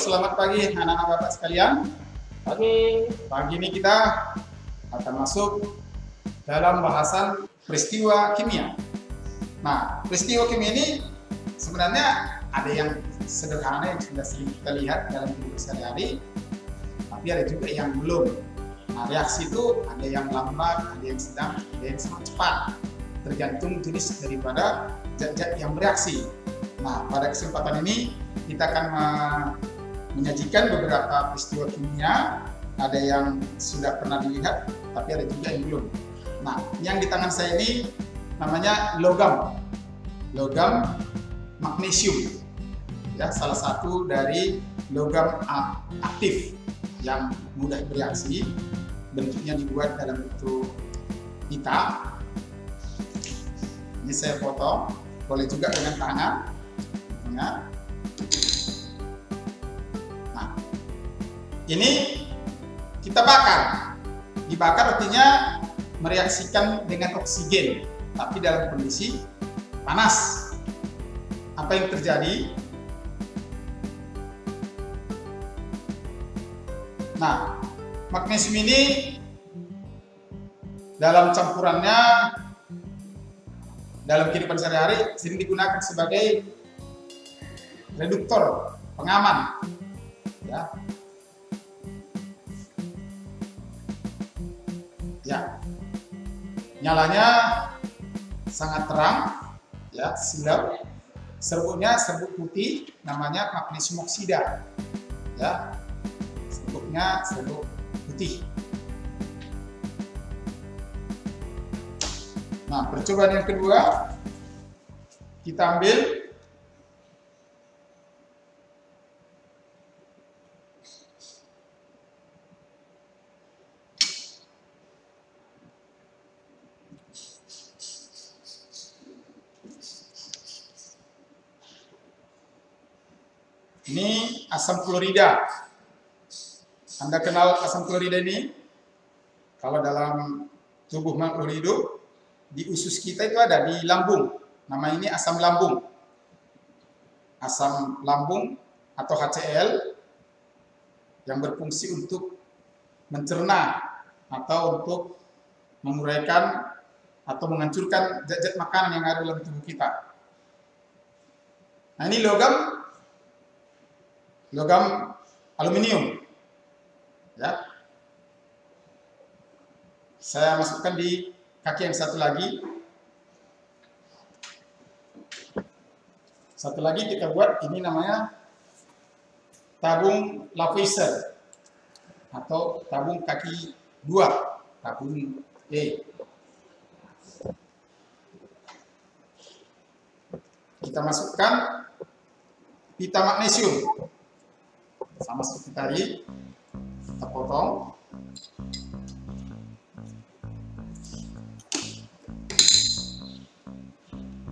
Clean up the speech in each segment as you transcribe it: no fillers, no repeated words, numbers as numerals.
selamat pagi anak-anak Bapak sekalian. Pagi ini kita akan masuk dalam bahasan peristiwa kimia. Nah, peristiwa kimia ini sebenarnya ada yang sederhana yang sudah sering kita lihat dalam hidup sehari-hari, tapi ada juga yang belum. Nah, reaksi itu ada yang lambat, ada yang sedang, ada yang sangat cepat, tergantung jenis daripada zat-zat yang bereaksi. Nah, pada kesempatan ini kita akan menyajikan beberapa peristiwa kimia, ada yang sudah pernah dilihat, tapi ada juga yang belum. Nah, yang di tangan saya ini namanya logam magnesium, ya, salah satu dari logam aktif yang mudah bereaksi. Bentuknya dibuat dalam bentuk pita. Ini saya potong, boleh juga dengan tangan. Nah, ini kita bakar. Dibakar artinya mereaksikan dengan oksigen, tapi dalam kondisi panas. Apa yang terjadi? Nah, magnesium ini dalam campurannya dalam kehidupan sehari-hari sering digunakan sebagai reduktor, pengaman, ya. Ya, nyalanya sangat terang, ya, silau. Serbuknya serbuk putih, namanya magnesium oksida, ya. Serbuknya serbuk putih. Nah, percobaan yang kedua, kita ambil ini asam klorida. Anda kenal asam klorida ini? Kalau dalam tubuh makhluk hidup, di usus kita itu ada di lambung. Nama ini asam lambung. Asam lambung atau HCl yang berfungsi untuk mencerna atau untuk menguraikan atau menghancurkan zat-zat makanan yang ada dalam tubuh kita. Nah, ini logam aluminium, ya. Saya masukkan di kaki yang satu lagi. Satu lagi kita buat, ini namanya tabung Lavoisier atau tabung kaki dua, tabung E. Kita masukkan pita magnesium. Sama seperti tadi, kita potong.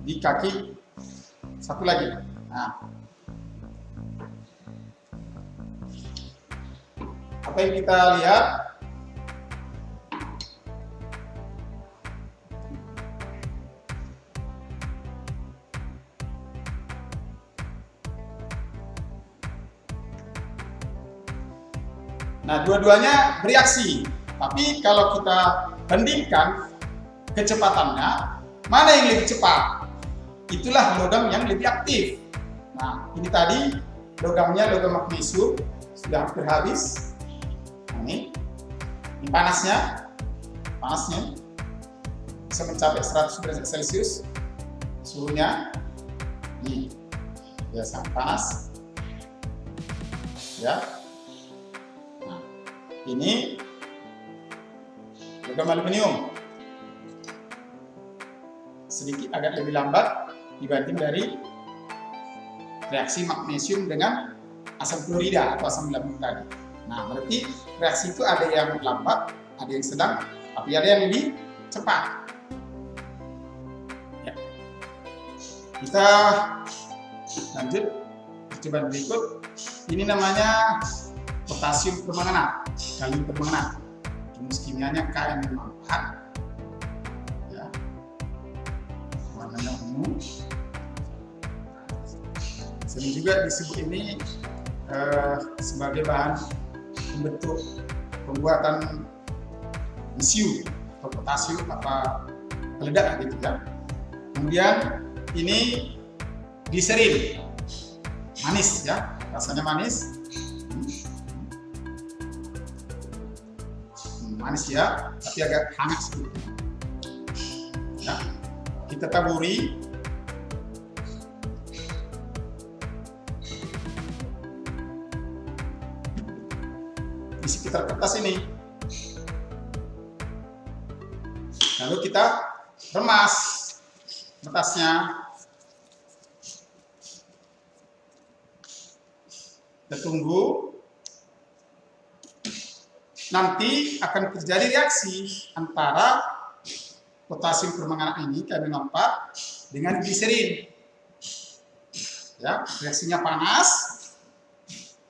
Di kaki satu lagi. Nah, apa yang kita lihat? Nah, dua-duanya bereaksi, tapi kalau kita bandingkan kecepatannya, mana yang lebih cepat? Itulah logam yang lebih aktif. Nah, ini tadi logamnya logam magnesium sudah hampir habis. Nah, ini panasnya bisa mencapai 100 derajat Celcius. Suhunya ini ya sangat panas, ya. Nah, ini logam aluminium sedikit agak lebih lambat dibanding dari reaksi magnesium dengan asam klorida atau asam lambung tadi. Nah, berarti reaksi itu ada yang lambat, ada yang sedang, tapi ada yang lebih cepat. Ya. Kita lanjut percobaan berikut. Ini namanya potasium permanganat, kalium permanganat. Rumus kimianya Kn4. Warnanya ungu. Sering juga disebut ini sebagai bahan pembentuk pembuatan mesiu atau potasium apa peledak gitu ya. Kemudian ini gliserin, manis ya, rasanya manis. Manis ya, tapi agak hangat sedikit. Ya, kita taburi. Di sekitar kertas ini. Lalu kita remas kertasnya. Kita tunggu. Nanti akan terjadi reaksi antara potasium permanganat ini Km4 dengan gliserin. Ya, reaksinya panas.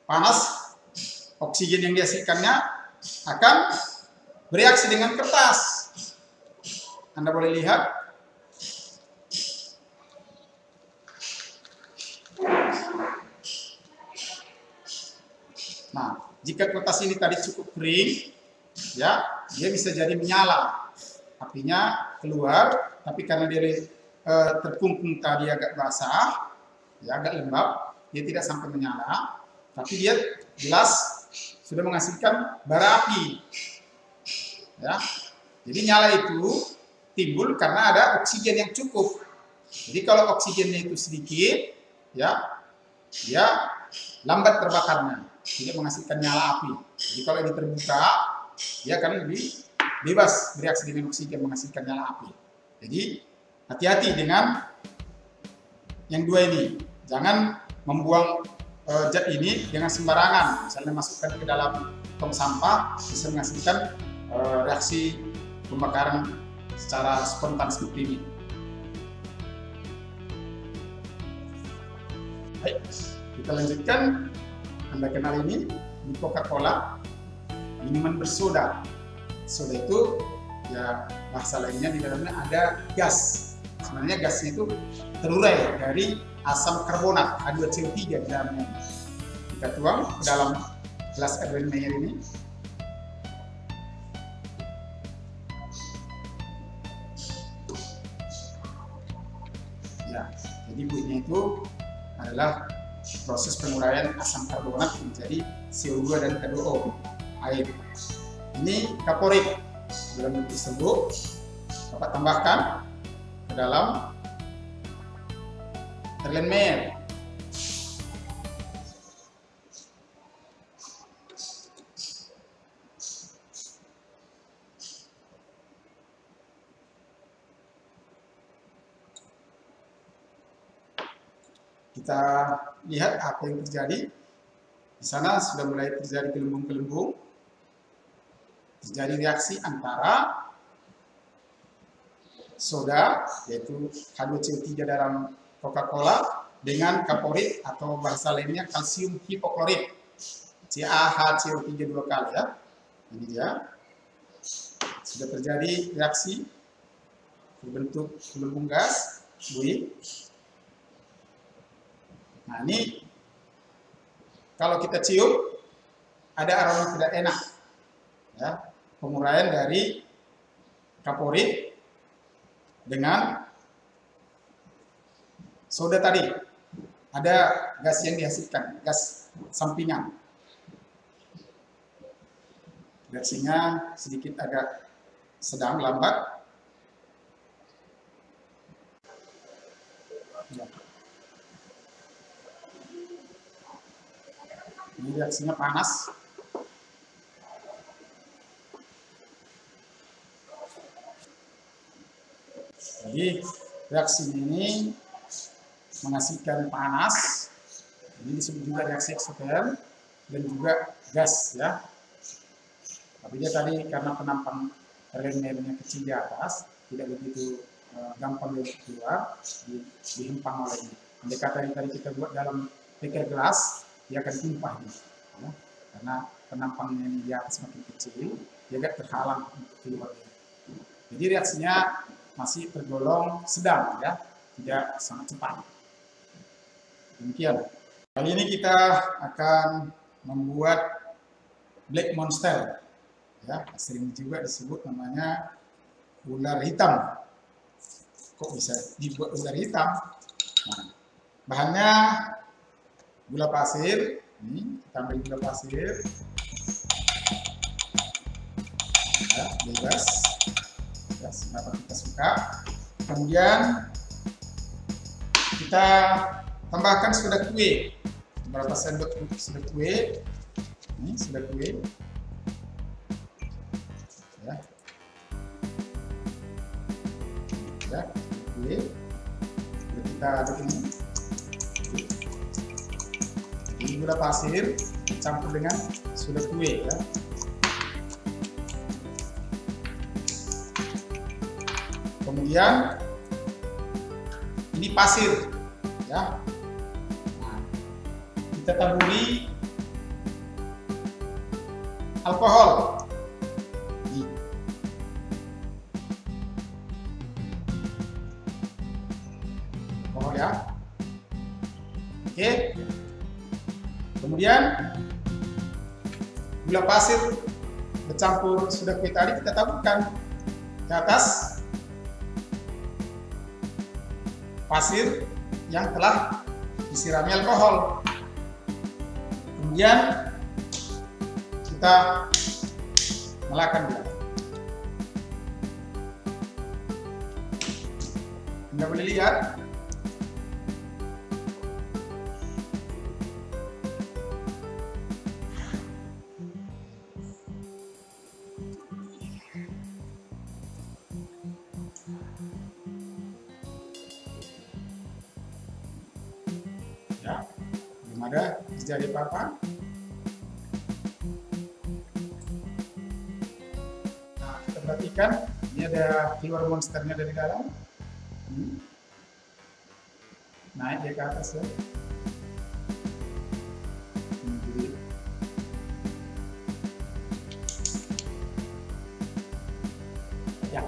Panas, oksigen yang dihasilkannya akan bereaksi dengan kertas. Anda boleh lihat. Nah, jika kertas ini tadi cukup kering, ya, dia bisa jadi menyala. Apinya keluar, tapi karena dia terkungkung tadi agak basah, ya, agak lembab, dia tidak sampai menyala, tapi dia jelas sudah menghasilkan bara api. Ya, jadi nyala itu timbul karena ada oksigen yang cukup. Jadi kalau oksigennya itu sedikit, ya, dia lambat terbakarnya. Tidak menghasilkan nyala api. Jadi kalau ini terbuka, dia akan lebih bebas bereaksi dengan oksigen menghasilkan nyala api. Jadi hati-hati dengan yang dua ini. Jangan membuang zat ini dengan sembarangan. Misalnya masukkan ke dalam tong sampah bisa menghasilkan reaksi pembakaran secara spontan seperti ini. Baik, kita lanjutkan. Anda kenal ini Coca-Cola, minuman bersoda. Soda itu ya bahasa lainnya di dalamnya ada gas. Sebenarnya gasnya itu terurai dari asam karbonat H2CO3 di dalamnya. Kita tuang ke dalam gelas Erlenmeyer ini. Ya, jadi bunyinya itu adalah proses penguraian asam karbonat menjadi CO2 dan H2O, air. Ini kaporit dalam bentuk serbuk. Dapat tambahkan ke dalam Erlenmeyer. Kita lihat apa yang terjadi. Di sana sudah mulai terjadi gelembung-gelembung. Terjadi reaksi antara soda, yaitu H2CO3 dalam Coca-Cola, dengan kaporit atau bahasa lainnya kalsium hipoklorit, CaHCO3 dua kali ya. Ini dia. Sudah terjadi reaksi berbentuk gelembung gas, buih. Nah, ini kalau kita cium ada aroma tidak enak, ya, penguraian dari kaporit dengan soda tadi. Ada gas yang dihasilkan, gas sampingan. Reaksinya sedikit agak sedang lambat. Ya. Ini reaksinya panas. Jadi reaksi ini menghasilkan panas. Ini disebut juga reaksi eksoterm dan juga gas ya. Tapi dia tadi karena penampang Erlenmeyernya kecil di atas, tidak begitu gampang keluar, dihempang oleh ini. Andai kata tadi kita buat dalam beker gelas, dia akan tumpah gitu, ya. Karena penampangnya ini di atas makin kecil, dia agak terhalang untuk keluar. Jadi reaksinya masih tergolong sedang ya, tidak sangat cepat. Demikian. Kali ini kita akan membuat black monster, ya, sering juga disebut namanya ular hitam. Kok bisa dibuat ular hitam? Nah, bahannya gula pasir. Ini kita ambil gula pasir, ya, bebas, ya, seberapa kita suka. Kemudian kita tambahkan soda kue, beberapa sendok soda kue. Ini soda kue, ya, ya, kue. Kita aduk ini. Ini gula pasir campur dengan soda kue, ya. Kemudian ini pasir, ya. Nah, kita taburi alkohol. Ini. Alkohol, ya. Oke. Kemudian gula pasir bercampur soda kue tadi kita taburkan ke atas pasir yang telah disirami alkohol. Kemudian kita melakukan gula. Anda boleh lihat ya, belum ada terjadi apa-apa. Nah, kita perhatikan ini ada keluar monsternya dari dalam. Naik dia ke atas, ya. Jadi, ya.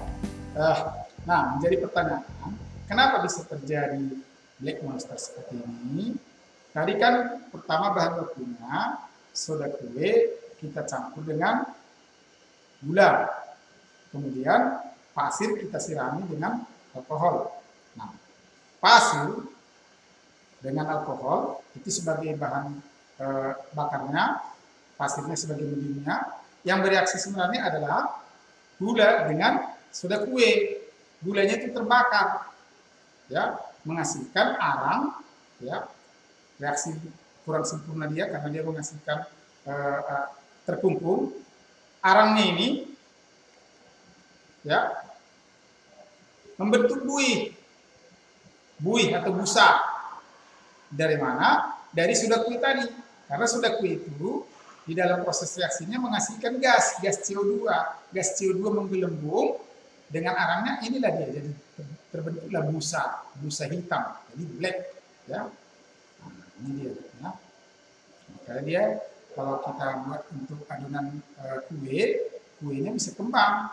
Nah, menjadi pertanyaan, kenapa bisa terjadi black monster seperti ini? Tadi kan pertama bahan bakunya soda kue kita campur dengan gula, kemudian pasir kita sirami dengan alkohol. Nah, pasir dengan alkohol itu sebagai bahan bakarnya, pasirnya sebagai mediumnya. Yang bereaksi sebenarnya adalah gula dengan soda kue. Gulanya itu terbakar, ya, menghasilkan arang, ya. Reaksi kurang sempurna dia karena dia menghasilkan terkumpul arangnya ini, ya, membentuk buih atau busa. Dari mana? Dari soda kue tadi. Karena soda kue itu di dalam proses reaksinya menghasilkan gas CO2. Gas CO2 menggelembung dengan arangnya, inilah dia jadi terbentuklah busa hitam. Jadi black, ya. Ini dia, ya. Makanya dia kalau kita buat untuk adonan kuenya bisa kembang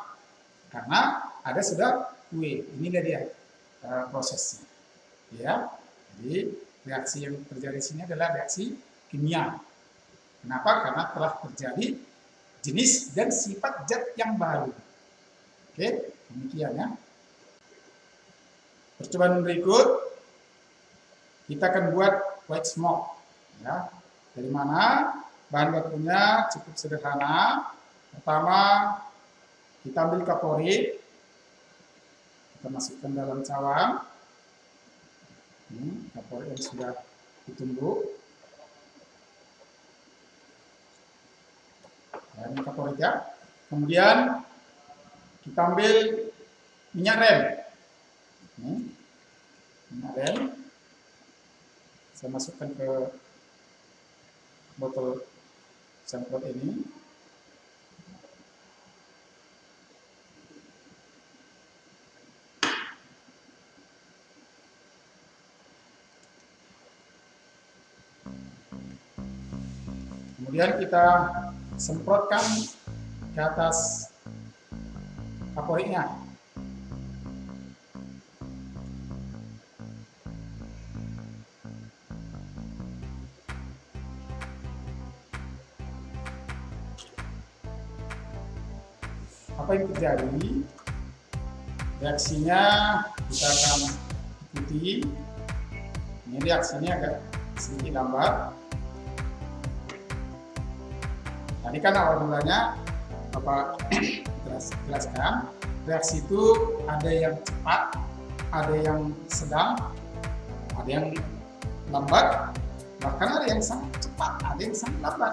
karena ada sudah kue. Inilah dia prosesnya, ya. Jadi reaksi yang terjadi di sini adalah reaksi kimia. Kenapa? Karena telah terjadi jenis dan sifat zat yang baru. Oke, demikian, ya. Percobaan berikut kita akan buat white smoke, ya. Dari mana? Bahan bakunya cukup sederhana. Pertama, kita ambil kaporit, kita masukkan dalam cawang. Ini kaporit yang sudah ditumbuk. Ya, ini kaporit, ya. Kemudian kita ambil minyak rem. Ini minyak rem. Saya masukkan ke botol semprot ini. Kemudian kita semprotkan ke atas kaporitnya. apa yang terjadi? Reaksinya kita akan ikuti. Ini reaksinya agak sedikit lambat. Tadi kan awal mulanya Bapak jelaskan, reaksi itu ada yang cepat, ada yang sedang, ada yang lambat, bahkan ada yang sangat cepat, ada yang sangat lambat.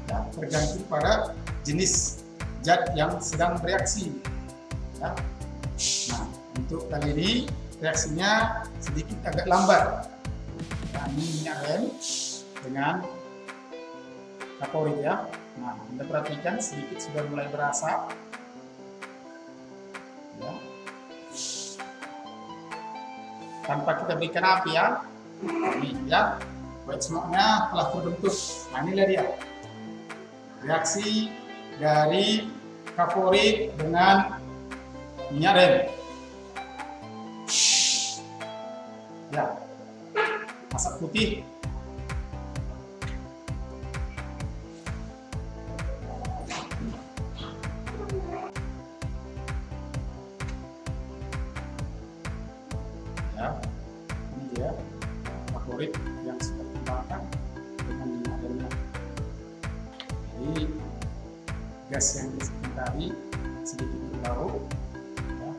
Ya, tergantung pada jenis zat yang sedang bereaksi. Ya. Nah, untuk kali ini reaksinya sedikit agak lambat. Ya, ini minyak rem dengan kaporit ya. Nah, Anda perhatikan sedikit sudah mulai berasap. Ya. Tanpa kita berikan api ya. Ini ya, white smoke-nya telah terbentuk. Nah, inilah dia reaksi dari kaporit dengan minyak rem. Ya, asap putih. Ya, ini dia kaporit yang sudah dikembangkan dengan minyak remnya. Jadi gas yang disebut tadi sedikit berbau, ya.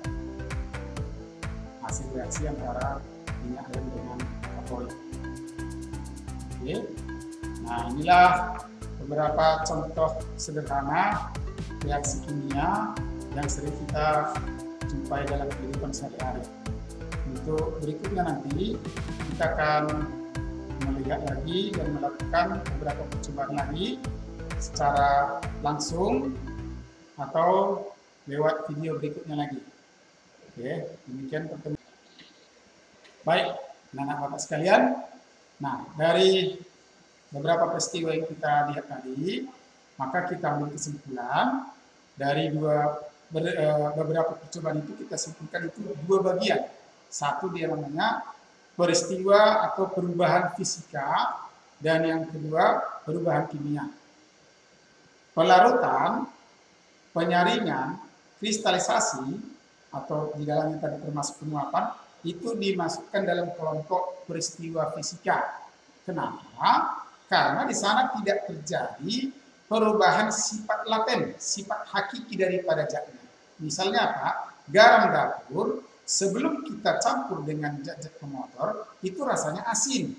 Hasil reaksi antara minyak rem dengan kaporit. Oke, nah inilah beberapa contoh sederhana reaksi kimia yang sering kita jumpai dalam kehidupan sehari-hari. Untuk berikutnya nanti kita akan melihat lagi dan melakukan beberapa percobaan lagi secara langsung atau lewat video berikutnya lagi. Oke, demikian pertemuan. Baik, anak-anak Bapak sekalian. Nah, dari beberapa peristiwa yang kita lihat tadi, maka kita ambil kesimpulan dari beberapa percobaan itu kita simpulkan itu dua bagian. Satu dia namanya peristiwa atau perubahan fisika, dan yang kedua perubahan kimia. Pelarutan, penyaringan, kristalisasi atau di dalamnya tadi termasuk penguapan itu dimasukkan dalam kelompok peristiwa fisika. Kenapa? Karena di sana tidak terjadi perubahan sifat laten, sifat hakiki daripada zatnya. Misalnya apa? Garam dapur sebelum kita campur dengan zat-zat pemotor itu rasanya asin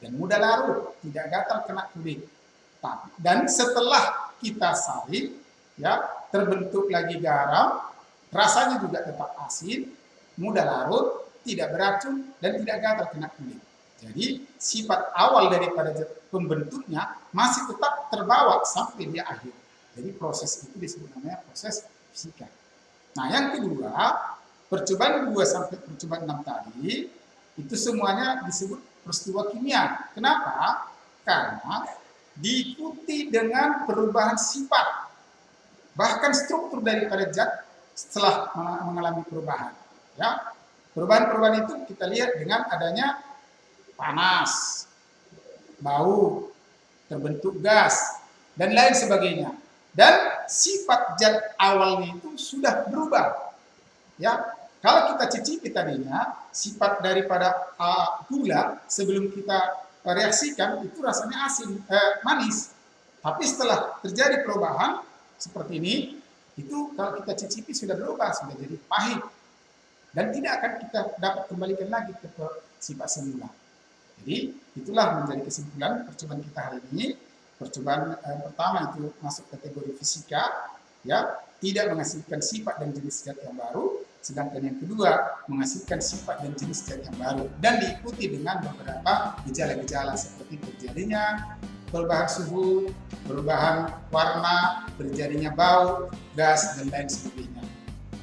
dan mudah larut, tidak gatal kena kulit. Dan setelah kita saring, ya terbentuk lagi garam, rasanya juga tetap asin, mudah larut, tidak beracun dan tidak gatal kena kulit. Jadi sifat awal daripada pembentuknya masih tetap terbawa sampai di akhir. Jadi proses itu disebut namanya proses fisika. Nah yang kedua, percobaan 2 sampai percobaan 6 tadi itu semuanya disebut peristiwa kimia. Kenapa? Karena diikuti dengan perubahan sifat, bahkan struktur daripada zat setelah mengalami perubahan. Ya, perubahan-perubahan itu kita lihat dengan adanya panas, bau, terbentuk gas, dan lain sebagainya. Dan sifat zat awalnya itu sudah berubah. Ya, kalau kita cicipi tadinya sifat daripada gula sebelum kita reaksikan itu rasanya asin, manis. Tapi setelah terjadi perubahan seperti ini, itu kalau kita cicipi sudah berubah, sudah jadi pahit. Dan tidak akan kita dapat kembalikan lagi ke sifat semula. Jadi itulah menjadi kesimpulan percobaan kita hari ini. Percobaan pertama itu masuk kategori fisika, ya, tidak menghasilkan sifat dan jenis zat yang baru. Sedangkan yang kedua menghasilkan sifat dan jenis zat yang baru dan diikuti dengan beberapa gejala-gejala seperti terjadinya perubahan suhu, perubahan warna, terjadinya bau, gas, dan lain sebagainya.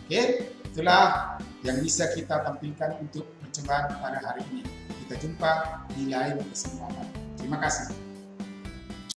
Oke, itulah yang bisa kita tampilkan untuk percobaan pada hari ini. Kita jumpa di lain kesempatan. Terima kasih.